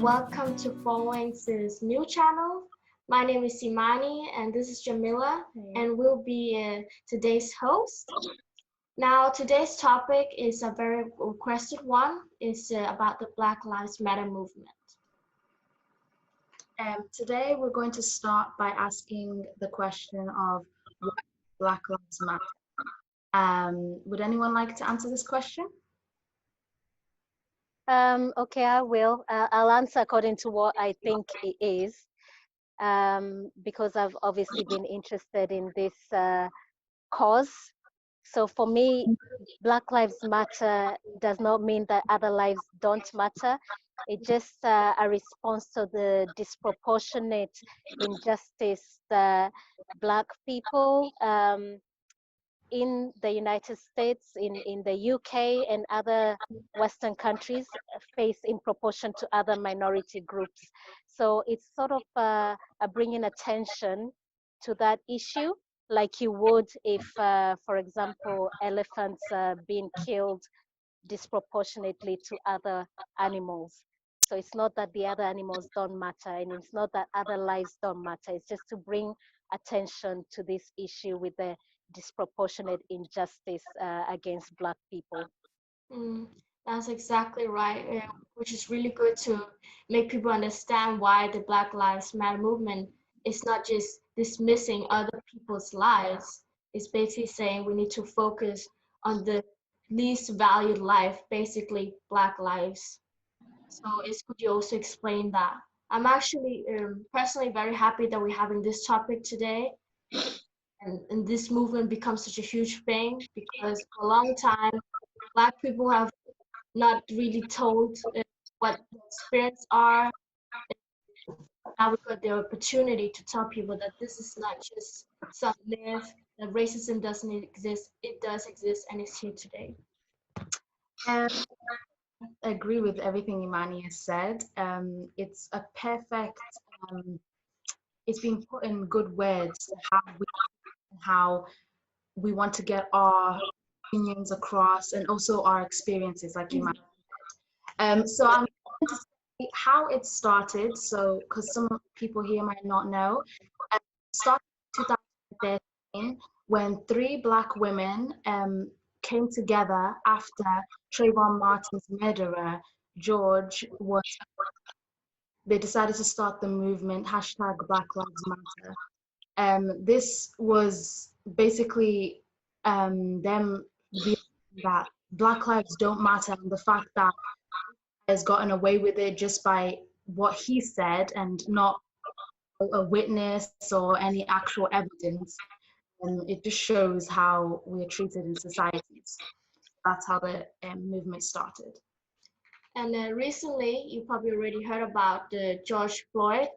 welcome to Portrayals' new channel. My name is Imani and this is Jamila, and we'll be today's host. Now, today's topic is a very requested one. It's about the Black Lives Matter movement. Today we're going to start by asking the question of why Black Lives Matter. Would anyone like to answer this question? Okay, I will. I'll answer according to what I think it is, because I've obviously been interested in this cause. So for me, Black Lives Matter does not mean that other lives don't matter. It's just a response to the disproportionate injustice that Black people in the United States, in the UK and other Western countries face in proportion to other minority groups. So it's sort of a bringing attention to that issue, like you would if, for example, elephants being killed disproportionately to other animals. So it's not that the other animals don't matter, and it's not that other lives don't matter. It's just to bring attention to this issue with the disproportionate injustice against Black people. That's exactly right, which is really good to make people understand why the Black Lives Matter movement is not just dismissing other people's lives. It's basically saying we need to focus on the least valued life, basically Black lives. So could you also explain that? I'm actually personally very happy that we're having this topic today. And this movement becomes such a huge thing because for a long time, Black people have not really told what the experience are. Now we got the opportunity to tell people that this is not just some myth, that racism doesn't exist. It does exist and it's here today. I agree with everything Imani has said. It's a perfect, it's been put in good words how we want to get our opinions across and also our experiences, like Imani said. So I'm going to say how it started, so because some people here might not know. It started in 2013 when 3 Black women came together after Trayvon Martin's murderer, George, they decided to start the movement, #Black Lives Matter. This was basically them realizing that Black lives don't matter, and the fact that has gotten away with it just by what he said and not a witness or any actual evidence. It just shows how we are treated in societies. That's how the movement started. And recently, you probably already heard about George Floyd,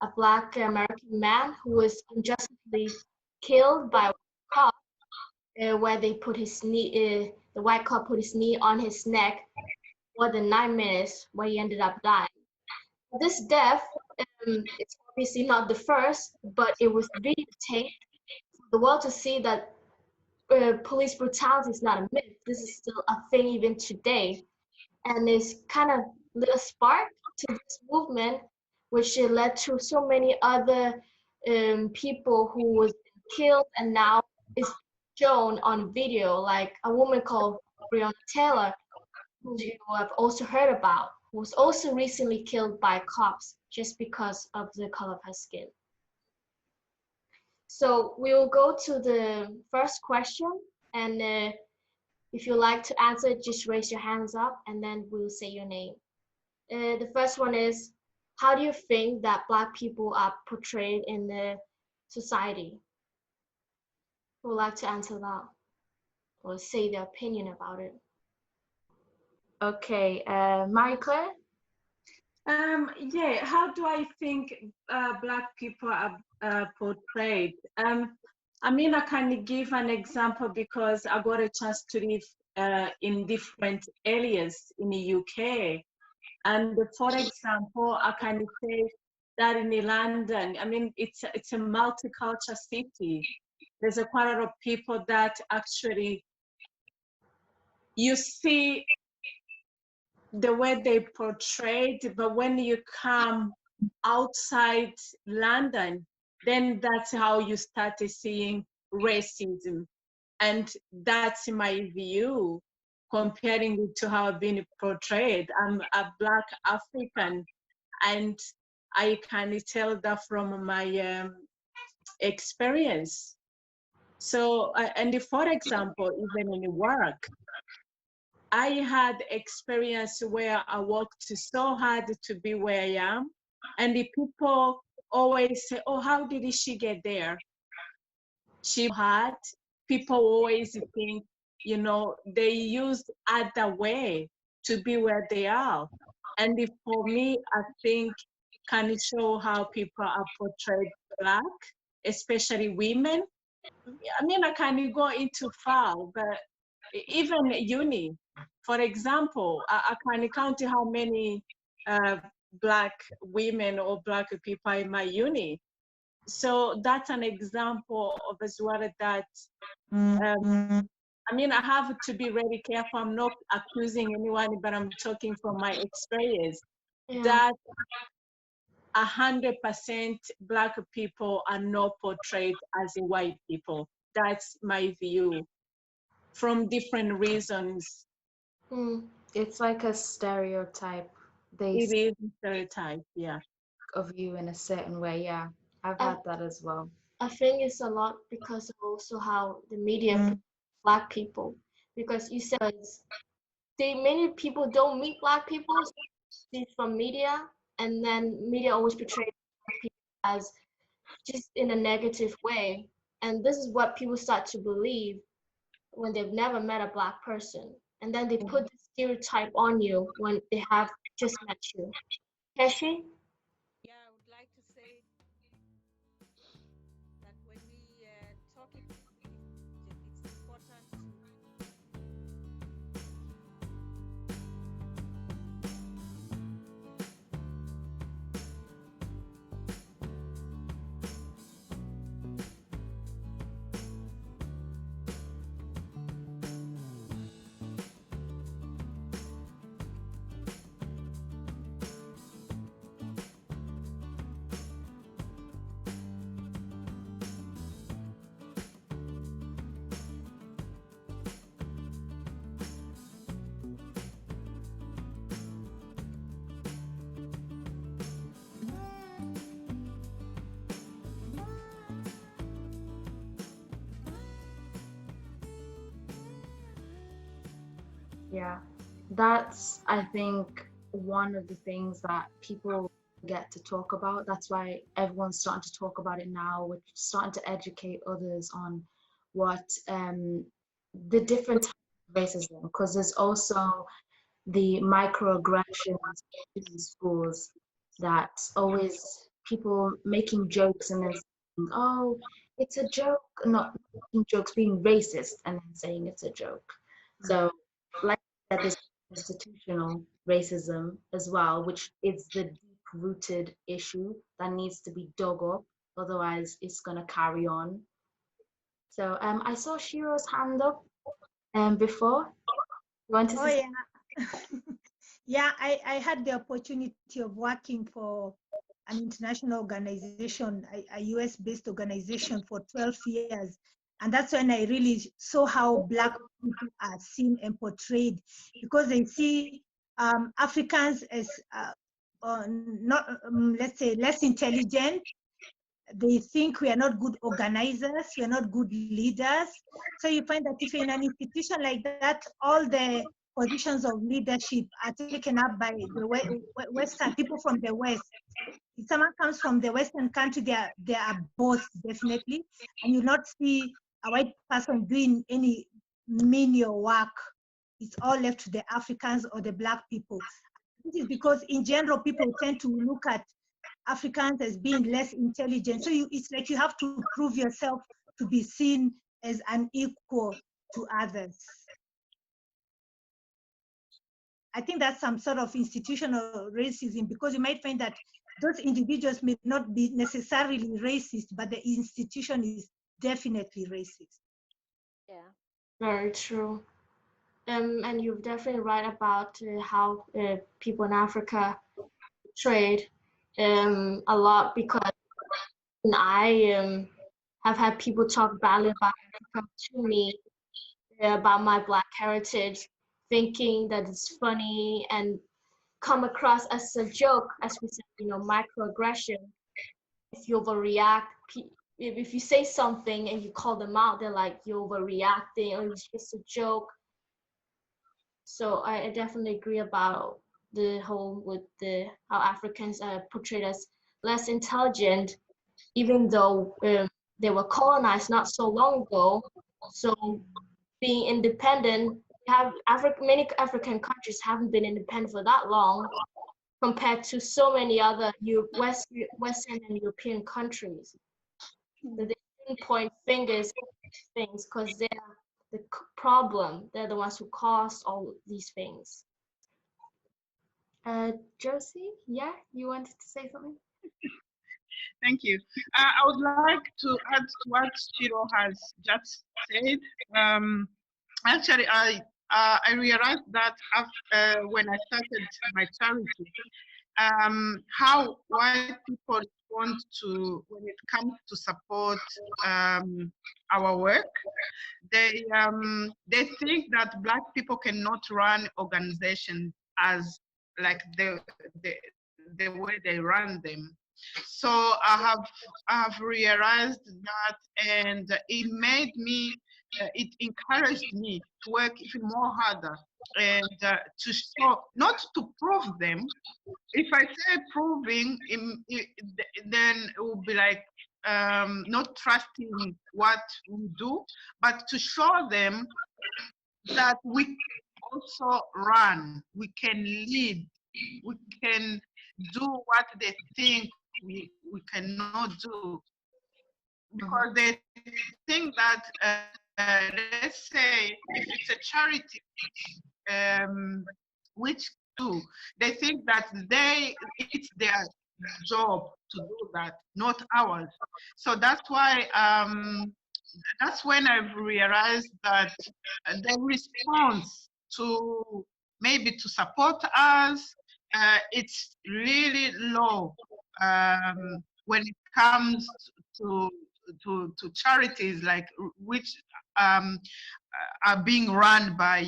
a Black American man who was unjustly killed by a cop, where they put his knee, the white cop put his knee on his neck more than 9 minutes, where he ended up dying. This death, it's obviously not the first, but it was videotaped for the world to see that police brutality is not a myth. This is still a thing even today. And it's kind of lit a spark to this movement, which led to so many other people who was killed and now is shown on video, like a woman called Breonna Taylor, who you have also heard about, who was also recently killed by cops just because of the color of her skin. So we will go to the first question, and if you like to answer, just raise your hands up and then we'll say your name. The first one is, how do you think that Black people are portrayed in the society? Who would like to answer that or say their opinion about it? Okay, Marie-Claire? Yeah, how do I think Black people are portrayed? I mean, I can give an example because I got a chance to live in different areas in the UK. And for example, I can say that in London, I mean, it's a multicultural city. There's quite a lot of people that actually you see the way they portrayed, but when you come outside London, then that's how you started seeing racism. And that's my view, comparing it to how I've been portrayed. I'm a Black African, and I can tell that from my experience. So, and for example, even in work, I had experience where I worked so hard to be where I am, and the people always say, "Oh, how did she get there? She hard." People always think, they used other way to be where they are, and for me, I think can show how people are portrayed Black, especially women. I mean, I can go into far, but even uni, for example, I can count how many Black women or Black people in my uni. So that's an example of as well that, I mean, I have to be very careful. I'm not accusing anyone, but I'm talking from my experience that 100% Black people are not portrayed as white people. That's my view from different reasons. It's like a stereotype. They It is a stereotype, yeah. of you in a certain way. Yeah, I've had that as well. I think it's a lot because of also how the media Black people, because you said many people don't meet Black people from media, and then media always portrays Black people as just in a negative way, and this is what people start to believe when they've never met a Black person, and then they put the stereotype on you when they have just met you. Keshi? Yeah, I would like to say that when we talk inclusivity, it's important to Yeah, that's, I think, one of the things that people get to talk about. That's why everyone's starting to talk about it now. We're starting to educate others on what the different types of racism, because there's also the microaggressions in schools that always people making jokes and then saying, oh, it's a joke, not making jokes, being racist and then saying it's a joke. So, like I said, there's institutional racism as well, which is the deep-rooted issue that needs to be dug up, otherwise it's going to carry on. So I saw Shiro's hand up before. You want to say? Yeah. Yeah, I had the opportunity of working for an international organization, a US-based organization for 12 years. And that's when I really saw how Black people are seen and portrayed, because they see Africans as not, let's say, less intelligent. They think we are not good organizers, we are not good leaders. So you find that if you're in an institution like that, all the positions of leadership are taken up by the Western people from the West. If someone comes from the Western country, they are boss, definitely, and you'll not see a white person doing any menial work. It's all left to the Africans or the Black people. This is because in general, people tend to look at Africans as being less intelligent. So it's like you have to prove yourself to be seen as an equal to others. I think that's some sort of institutional racism, because you might find that those individuals may not be necessarily racist, but the institution is definitely racist. Yeah. Very true. And you're definitely right about how people in Africa trade a lot, because I have had people talk badly about Africa to me, about my Black heritage, thinking that it's funny and come across as a joke, as we said, microaggression. If you overreact, if you say something and you call them out, they're like, you're overreacting, or it's just a joke. So I definitely agree about the whole with how Africans are portrayed as less intelligent, even though they were colonized not so long ago. So being independent, many African countries haven't been independent for that long, compared to so many other Western and European countries. So they shouldn't point fingers at things, because they're the problem. They're the ones who caused all these things. Josie, yeah, you wanted to say something? Thank you. I would like to add to what Shiro has just said. Actually, I realized that when I started my charity, how white people respond to when it comes to support our work. They think that Black people cannot run organizations as like the way they run them. So I have realized that, and it made me, it encouraged me to work even more harder and to show, not to prove them. If I say proving, then it will be like not trusting what we do, but to show them that we also run, we can lead, we can do what they think we cannot do. Because they think that, let's say, if it's a charity, which do, they think that it's their job to do that, not ours. So that's why, that's when I've realized that the response to maybe to support us, it's really low when it comes to charities like which are being run by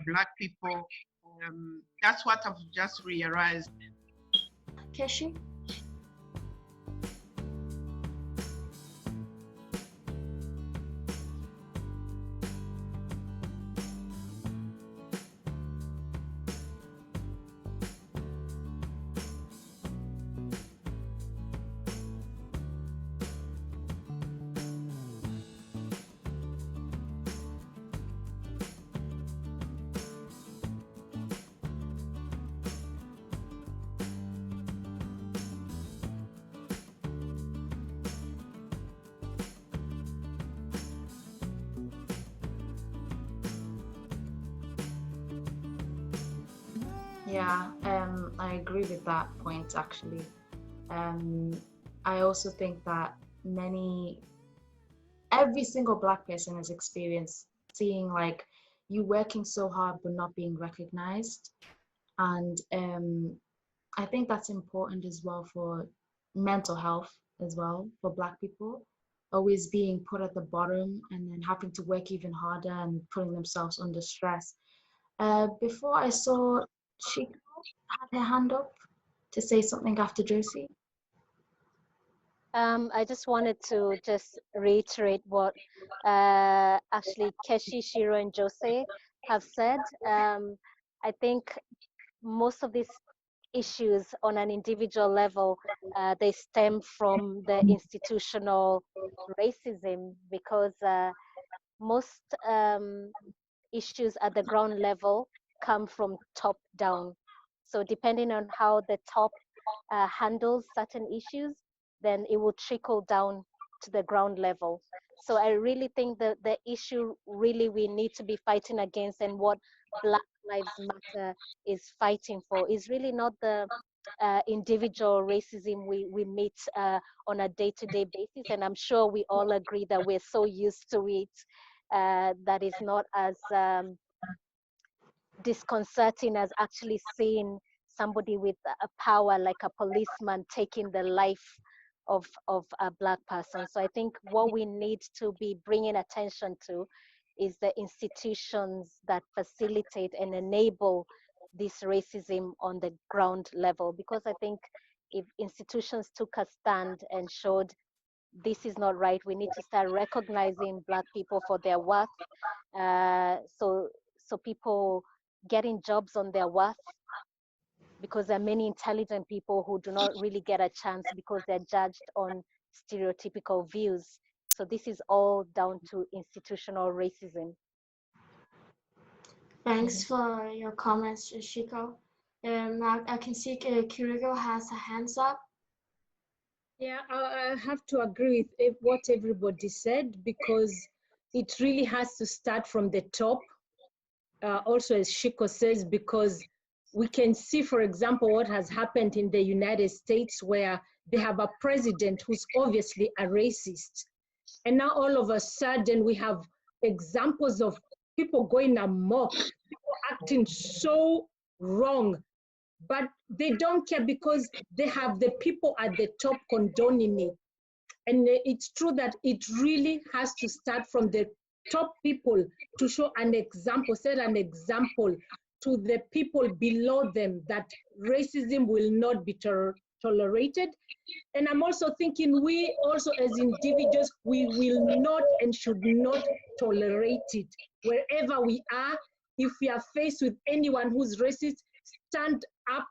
Black people. That's what I've just realized. Keshi? Yeah, I agree with that point actually. I also think that every single Black person has experienced seeing like you working so hard but not being recognized. And I think that's important as well for mental health as well for Black people, always being put at the bottom and then having to work even harder and putting themselves under stress. Before I saw Ciiku had her hand up to say something after Josie. I just wanted to just reiterate what actually Keshi, Shiro, and Jose have said. I think most of these issues on an individual level, they stem from the institutional racism, because most issues at the ground level come from top down. So depending on how the top handles certain issues, then it will trickle down to the ground level. So I really think that the issue really we need to be fighting against, and what Black Lives Matter is fighting for, is really not the individual racism we meet on a day-to-day basis. And I'm sure we all agree that we're so used to it that is not as disconcerting as actually seeing somebody with a power like a policeman taking the life of a Black person. So I think what we need to be bringing attention to is the institutions that facilitate and enable this racism on the ground level. Because I think if institutions took a stand and showed this is not right, we need to start recognizing Black people for their worth. So people getting jobs on their worth, because there are many intelligent people who do not really get a chance because they're judged on stereotypical views. So this is all down to institutional racism. Thanks for your comments, Ciiku. Now I can see Kiriko has a hands up. Yeah, I have to agree with what everybody said, because it really has to start from the top. Also, as Ciiku says, because we can see, for example, what has happened in the United States, where they have a president who's obviously a racist. And now all of a sudden we have examples of people going amok, people acting so wrong, but they don't care because they have the people at the top condoning it. And it's true that it really has to start from the top people to show an example, set an example to the people below them that racism will not be tolerated. And I'm also thinking we also as individuals, we will not and should not tolerate it. Wherever we are, if we are faced with anyone who's racist, stand up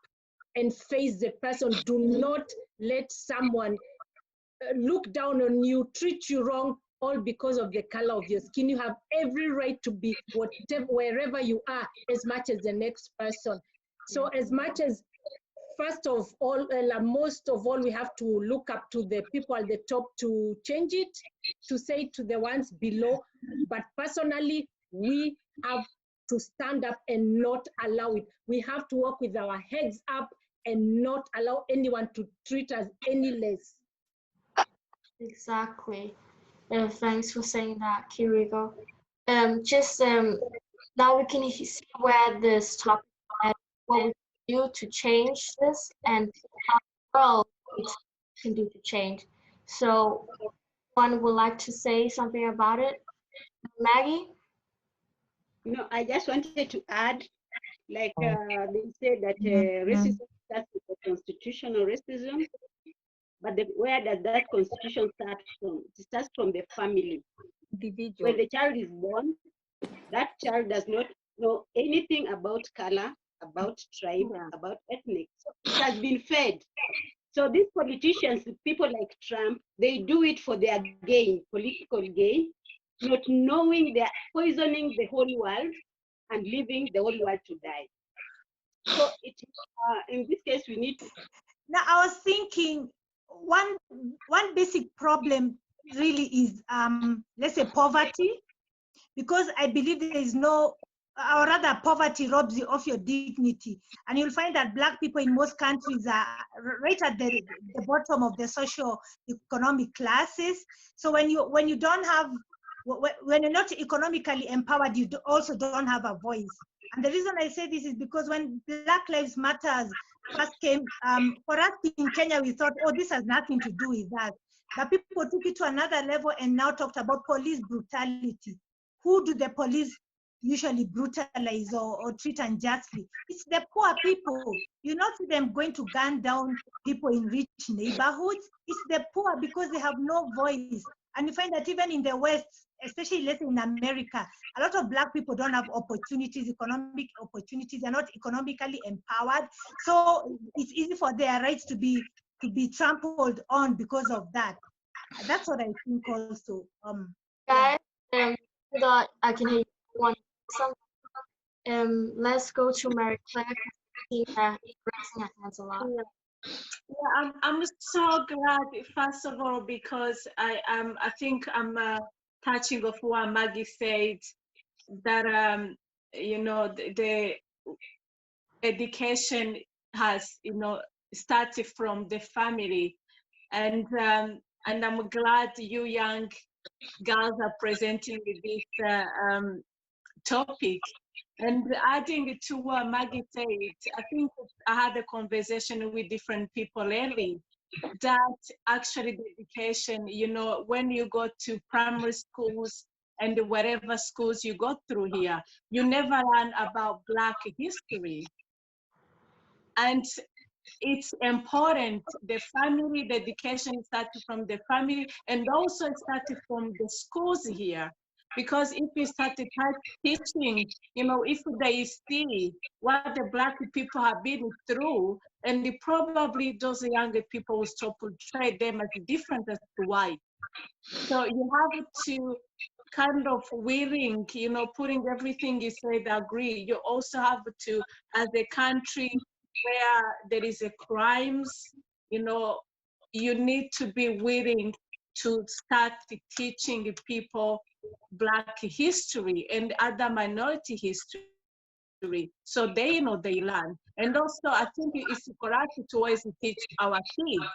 and face the person. Do not let someone look down on you, treat you wrong, all because of the color of your skin. You have every right to be whatever, wherever you are, as much as the next person. So as much as, first of all, most of all, we have to look up to the people at the top to change it, to say to the ones below. But personally, we have to stand up and not allow it. We have to walk with our heads up and not allow anyone to treat us any less. Exactly. Thanks for saying that, Kiriko. Now we can see where this topic and what we can do to change this and how the world can do to change. So, one would like to say something about it? Maggie? No, I just wanted to add, like they said that racism starts with the constitutional racism, but where does that constitution start from? It starts from the family. Individual. When the child is born, that child does not know anything about color, about tribe, about ethnic. So it has been fed. So these politicians, people like Trump, they do it for their gain, political gain, not knowing they're poisoning the whole world and leaving the whole world to die. So it, in this case, we need to. Now, I was thinking one basic problem really is, let's say, poverty, because I believe there is no, or rather poverty robs you of your dignity. And you'll find that Black people in most countries are right at the bottom of the socio-economic classes. So when you don't have, when you're not economically empowered, you also don't have a voice. And the reason I say this is because when Black Lives Matter first came, for us in Kenya, we thought, oh, this has nothing to do with that. But people took it to another level and now talked about police brutality. Who do the police usually brutalize or treat unjustly? It's the poor people. You not see them going to gun down people in rich neighborhoods. It's the poor because they have no voice. And you find that even in the West, especially let's say in America, a lot of Black people don't have opportunities, economic opportunities. They're not economically empowered. So it's easy for their rights to be trampled on because of that. That's what I think also. Guys, I can hear you. Want something? Let's go to Mary Claire. Raising her hands a lot. Yeah, I'm so glad, first of all, because I think I'm touching of what Maggie said, that you know, the education has, you know, started from the family, and I'm glad you young girls are presenting this topic, And adding to what Maggie said, I think I had a conversation with different people lately that actually the education, you know, when you go to primary schools and whatever schools you go through here, you never learn about Black history. And it's important, the family, the education started from the family, and also it started from the schools here. Because if we started teaching, you know, if they see what the Black people have been through, and probably those younger people will stop portray them as different as white. So you have to kind of willing, you know, putting everything you said, agree. You also have to, as a country where there is a crimes, you know, you need to be willing to start teaching people Black history and other minority history, so they know they learn. And also, I think it's for us to always teach our kids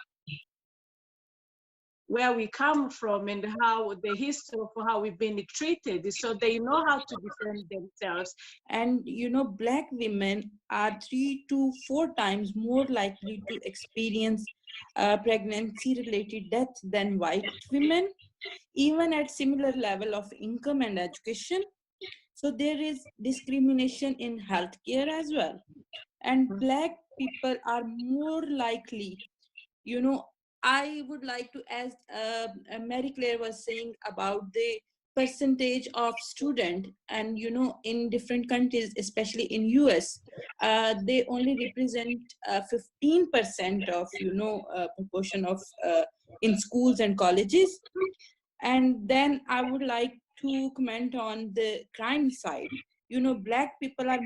where we come from and how the history of how we've been treated, so they know how to defend themselves. And you know, Black women are 3 to 4 times more likely to experience pregnancy related death than white women, even at similar level of income and education. So there is discrimination in healthcare as well. And Black people are more likely, you know, I would like to, as Mary Claire was saying about the percentage of student, and you know, in different countries, especially in US, they only represent 15% of, you know, proportion of in schools and colleges. And then I would like to comment on the crime side. You know, Black people are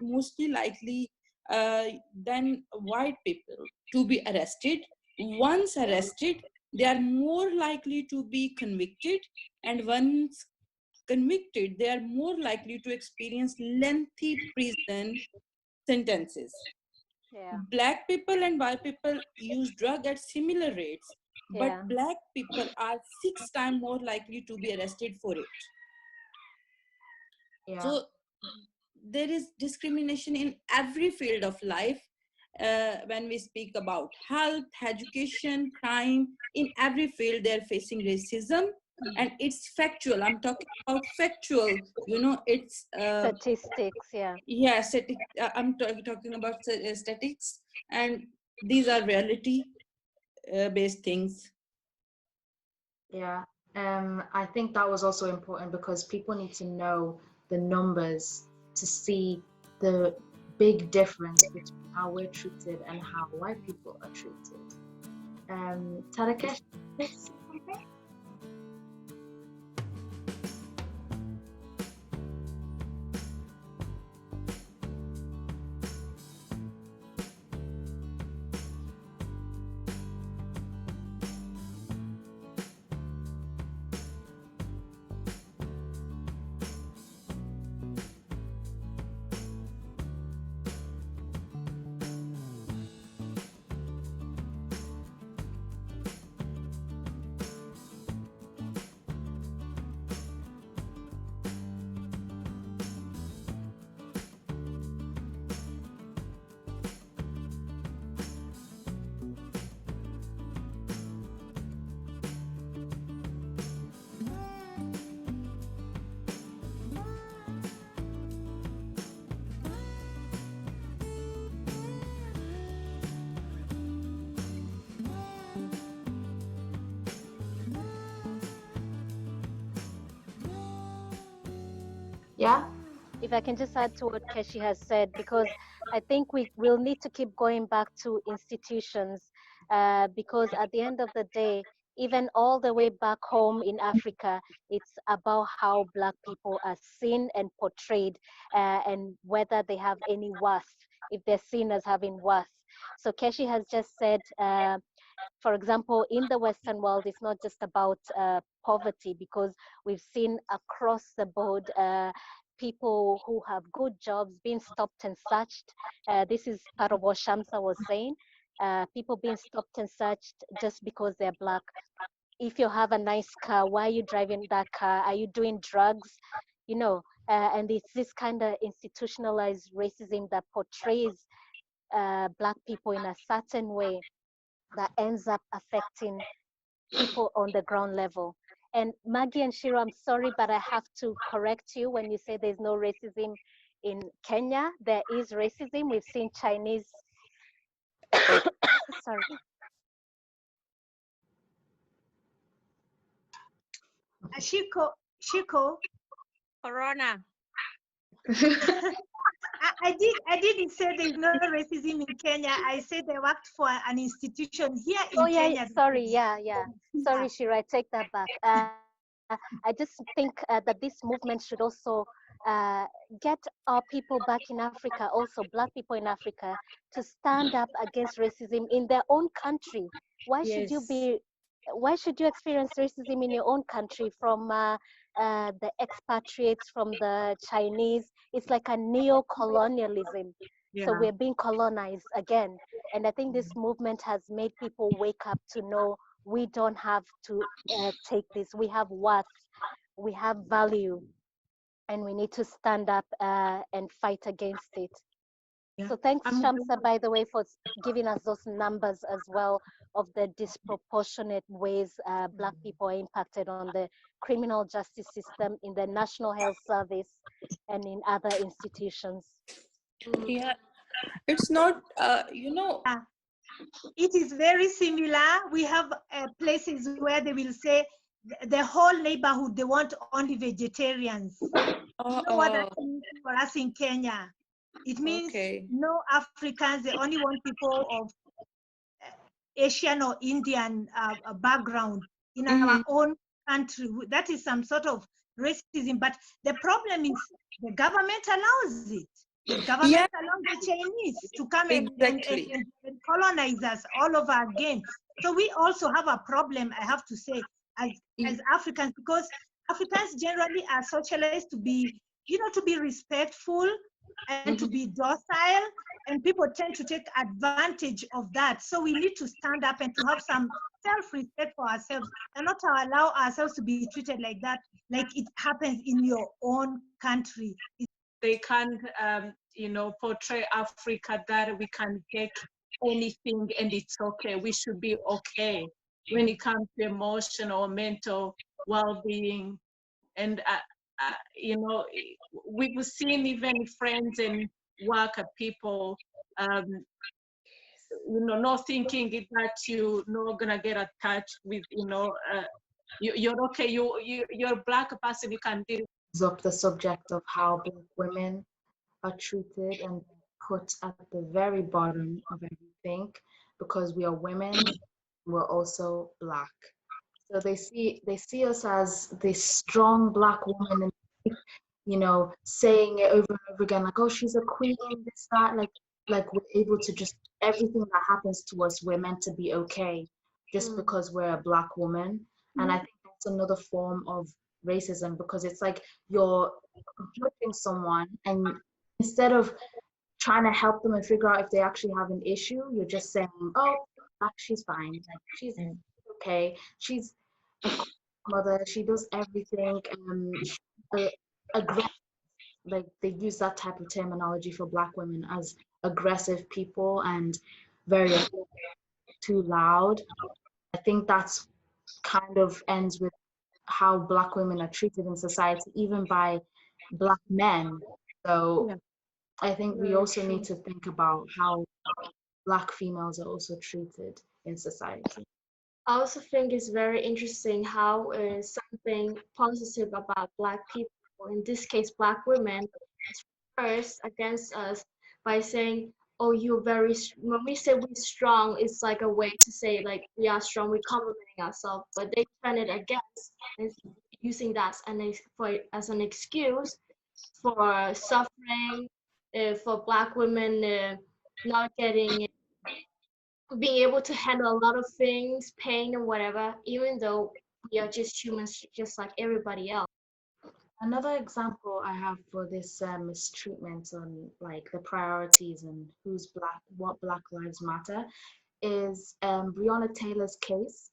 mostly likely than white people to be arrested. Once arrested, they are more likely to be convicted, and once convicted, they are more likely to experience lengthy prison sentences. Yeah. Black people and white people use drug at similar rates, but Yeah. Black people are 6 times more likely to be arrested for it. Yeah. So there is discrimination in every field of life. When we speak about health, education, crime, in every field they're facing racism, and it's factual. I'm talking about factual, you know, it's Statistics, yeah. yeah, I'm talking about statistics, and these are reality based things. Yeah. I think that was also important because people need to know the numbers to see the big difference between how we're treated and how white people are treated. Tarakesh, please. Yeah. If I can just add to what Keshi has said, because I think we will need to keep going back to institutions, because at the end of the day, even all the way back home in Africa, it's about how Black people are seen and portrayed, and whether they have any worth, if they're seen as having worth. So Keshi has just said, for example, in the Western world, it's not just about poverty, because we've seen across the board people who have good jobs being stopped and searched. This is part of what Shamsa was saying. People being stopped and searched just because they're Black. If you have a nice car, why are you driving that car? Are you doing drugs? You know, And it's this kind of institutionalized racism that portrays Black people in a certain way that ends up affecting people on the ground level. And Maggie and Shiro, I'm sorry, but I have to correct you when you say there's no racism in Kenya. There is racism. We've seen Chinese, sorry. Shiko, Corona. I didn't say there's no racism in Kenya. I said I worked for an institution here in Oh yeah, Kenya. sorry, yeah. Sorry, Shiro, I take that back. I just think that this movement should also get our people back in Africa, also Black people in Africa, to stand up against racism in their own country. Why should you experience racism in your own country from the expatriates, from the Chinese? It's like a neo-colonialism. So we're being colonized again. And I think this movement has made people wake up to know we don't have to take this. We have worth, we have value, and we need to stand up and fight against it. So thanks, Shamsa, by the way, for giving us those numbers as well of the disproportionate ways Black people are impacted on the criminal justice system, in the National Health Service, and in other institutions. Yeah, it's not, It is very similar. We have places where they will say the whole neighborhood, they want only vegetarians. You know what that means for us in Kenya? It means no Africans, they only want people of Asian or Indian background in our own country. That is some sort of racism. But the problem is the government allows it. The government allows the Chinese to come and colonize us all over again. So we also have a problem, I have to say, as Africans, because Africans generally are socialized to be, to be respectful and to be docile, and people tend to take advantage of that. So we need to stand up and to have some self-respect for ourselves and not to allow ourselves to be treated like that, like it happens in your own country. They can't, portray Africa that we can take anything and it's okay. We should be okay when it comes to emotional or mental well-being. And, we've seen even friends and work people, not thinking that you're not gonna get attached with, you're okay, you're a Black person, you can deal. Up the subject of how Black women are treated and put at the very bottom of everything because we are women, we're also Black. So they see us as this strong Black woman, and saying it over and over again, like, oh, she's a queen, this, that, like we're able to just, everything that happens to us, we're meant to be okay just because we're a Black woman. And I think that's another form of racism, because it's like you're judging someone, and instead of trying to help them and figure out if they actually have an issue, you're just saying, oh, she's fine, like she's okay, she's a mother, she does everything, aggressive. Like they use that type of terminology for Black women as aggressive people and very too loud. I think that's kind of ends with how Black women are treated in society, even by Black men. So I think we also need to think about how Black females are also treated in society. I also think it's very interesting how something positive about Black people, in this case Black women, is first against us by saying, oh, you're very, when we say we're strong, it's like a way to say like we are strong, we're complimenting ourselves, but they turn it against and using that as an excuse for suffering, for Black women not being able to handle a lot of things, pain and whatever, even though we are just humans, just like everybody else. Another example I have for this mistreatment on like the priorities and who's Black, what Black Lives Matter, is Breonna Taylor's case,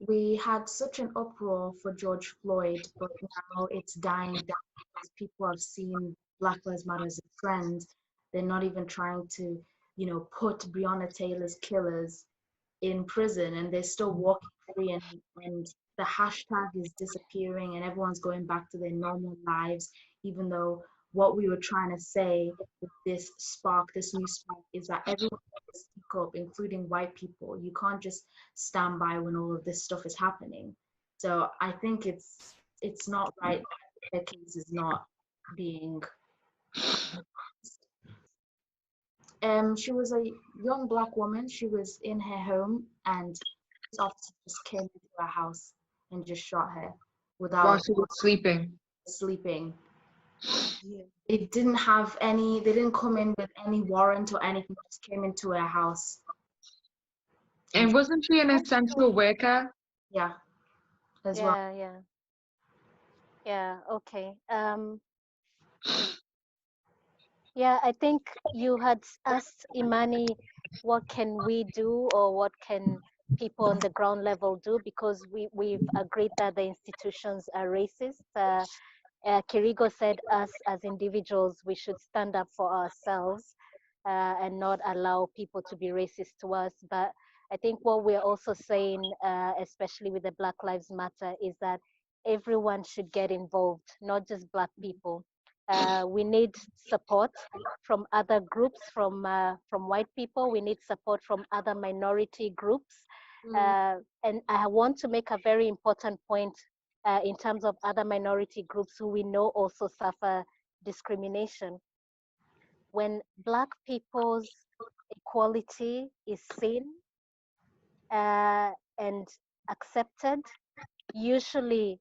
we had such an uproar for George Floyd, but now it's dying down because people have seen Black Lives Matter as a trend. They're not even trying to, put Breonna Taylor's killers in prison, and they're still walking free, and the hashtag is disappearing and everyone's going back to their normal lives, even though what we were trying to say with this new spark, is that everyone has to speak up, including white people. You can't just stand by when all of this stuff is happening. So I think it's not right that their case is not being. She was a young Black woman. She was in her home, and this officer just came into her house and just shot her While without she was sleeping. sleeping. Yeah. They didn't come in with any warrant or anything, just came into her house. And wasn't she an essential worker? Yeah, as well. Yeah, okay. Yeah, I think you had asked Imani, what can we do, or what can people on the ground level do, because we've agreed that the institutions are racist. Kirigo said us as individuals, we should stand up for ourselves and not allow people to be racist to us. But I think what we're also saying, especially with the Black Lives Matter, is that everyone should get involved, not just Black people. We need support from other groups, from white people. We need support from other minority groups. And I want to make a very important point in terms of other minority groups who we know also suffer discrimination. When Black people's equality is seen and accepted, usually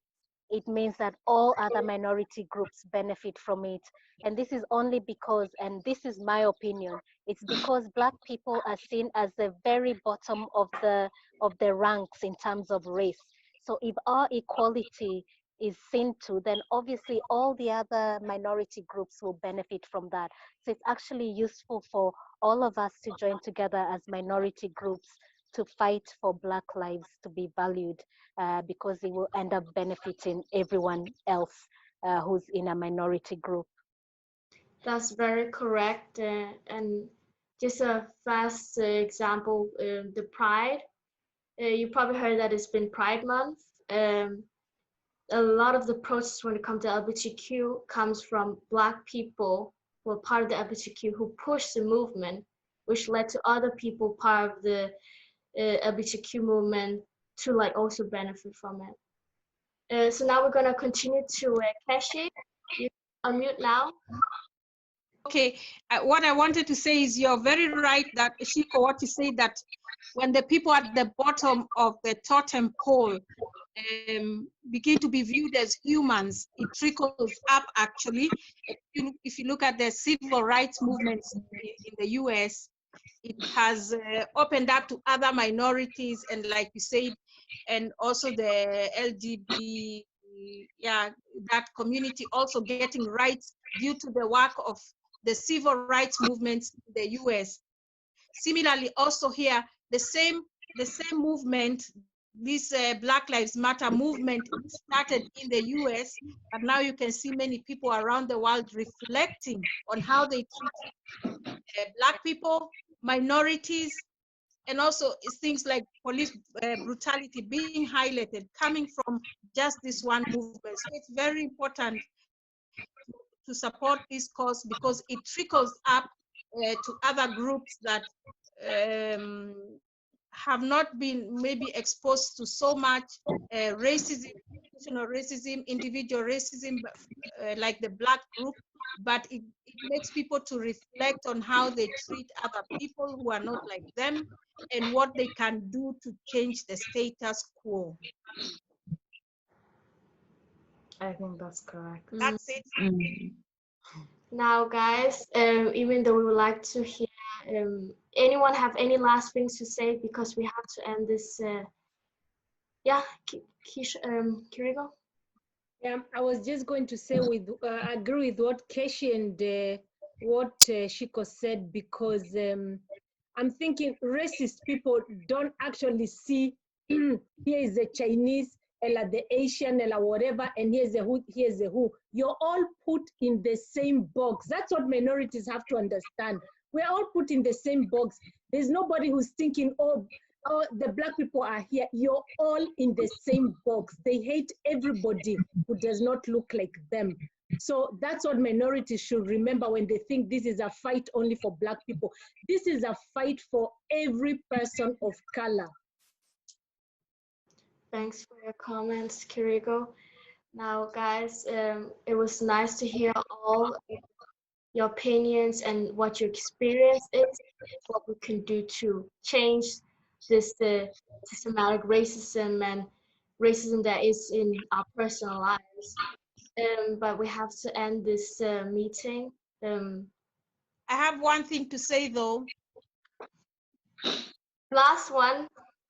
it means that all other minority groups benefit from it. And this is only because, and this is my opinion, it's because Black people are seen as the very bottom of the ranks in terms of race. So if our equality is seen to, then obviously all the other minority groups will benefit from that. So it's actually useful for all of us to join together as minority groups to fight for Black lives to be valued, because it will end up benefiting everyone else who's in a minority group. That's very correct. And just a fast example, the Pride. You probably heard that it's been Pride Month. A lot of the protests when it comes to LGBTQ comes from Black people who are part of the LGBTQ who pushed the movement, which led to other people part of the LGBTQ movement to like also benefit from it. So now we're gonna continue to Keshi. You unmute now. Okay, what I wanted to say is you're very right that Ciiku, what you say, that when the people at the bottom of the totem pole begin to be viewed as humans, it trickles up actually. If you look at the civil rights movements in the US, it has opened up to other minorities, and like you said, and also the LGBT, that community also getting rights due to the work of the civil rights movements in the US. Similarly, also here, the same movement, this Black Lives Matter movement started in the US, but now you can see many people around the world reflecting on how they treat Black people, minorities, and also things like police brutality being highlighted, coming from just this one movement. So it's very important to support this cause because it trickles up to other groups that have not been maybe exposed to so much racism, institutional racism, individual racism, like the Black group, but it makes people to reflect on how they treat other people who are not like them and what they can do to change the status quo. I think that's correct. That's it. Now, guys, even though we would like to hear, anyone have any last things to say, because we have to end this. Kirigo? Yeah, I was just going to say, agree with what Keshi and what Ciiku said, because I'm thinking racist people don't actually see here is the Chinese, ella the Asian, ella whatever, and here's the who, here's the who. You're all put in the same box. That's what minorities have to understand. We're all put in the same box. There's nobody who's thinking, oh, the black people are here. You're all in the same box. They hate everybody who does not look like them. So that's what minorities should remember when they think this is a fight only for black people. This is a fight for every person of color. Thanks for your comments, Kiriko. Now, guys, it was nice to hear all your opinions and what your experience is, what we can do to change this systematic racism and racism that is in our personal lives. But we have to end this meeting. I have one thing to say though. Last one.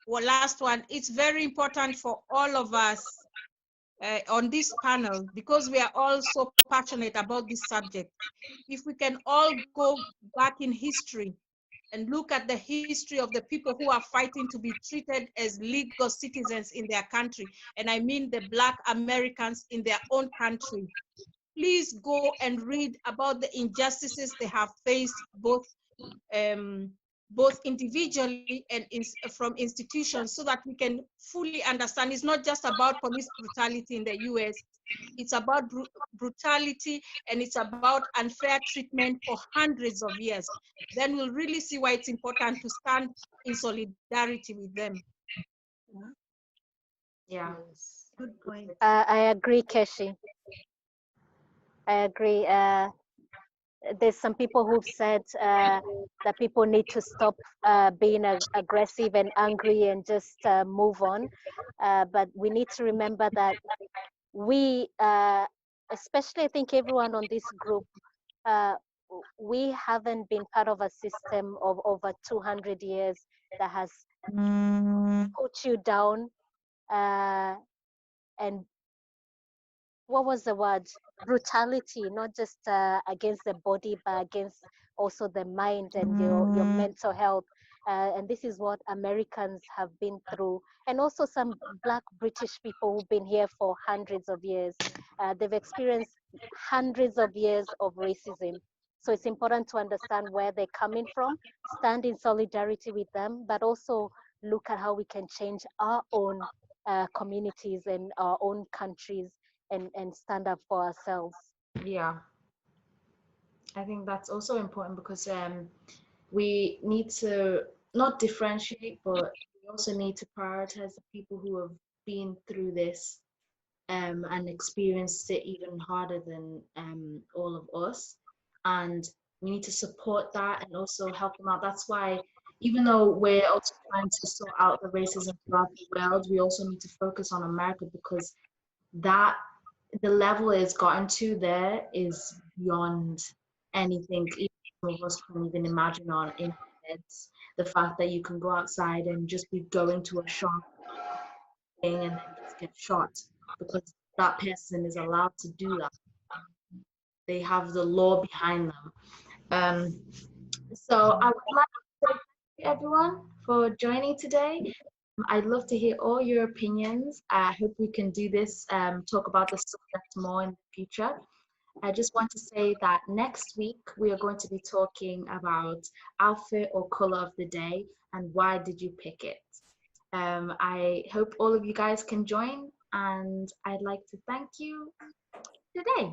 Well, last one. It's very important for all of us on this panel, because we are all so passionate about this subject. If we can all go back in history and look at the history of the people who are fighting to be treated as legal citizens in their country, and I mean the Black Americans in their own country, please go and read about the injustices they have faced, both individually and from institutions, so that we can fully understand. It's not just about police brutality in the US, it's about brutality, and it's about unfair treatment for hundreds of years. Then we'll really see why it's important to stand in solidarity with them. Yeah. Good point. I agree, Keshi. I agree. There's some people who've said that people need to stop being aggressive and angry and just move on. But we need to remember that we, especially I think everyone on this group, we haven't been part of a system of over 200 years that has put you down and what was the word? Brutality, not just against the body, but against also the mind and your mental health. And this is what Americans have been through. And also some Black British people who've been here for hundreds of years. They've experienced hundreds of years of racism. So it's important to understand where they're coming from, stand in solidarity with them, but also look at how we can change our own communities and our own countries and stand up for ourselves. Yeah, I think that's also important because we need to not differentiate, but we also need to prioritize the people who have been through this and experienced it even harder than all of us. And we need to support that and also help them out. That's why, even though we're also trying to sort out the racism throughout the world, we also need to focus on America, because that the level it's gotten to there is beyond anything some of us can even imagine on in our heads. The fact that you can go outside and just be going to a shop and then just get shot because that person is allowed to do that. They have the law behind them. So I would like to thank you everyone for joining today. I'd love to hear all your opinions. I hope we can do this, talk about this subject more in the future. I just want to say that next week we are going to be talking about outfit or color of the day and why did you pick it. I hope all of you guys can join, and I'd like to thank you today.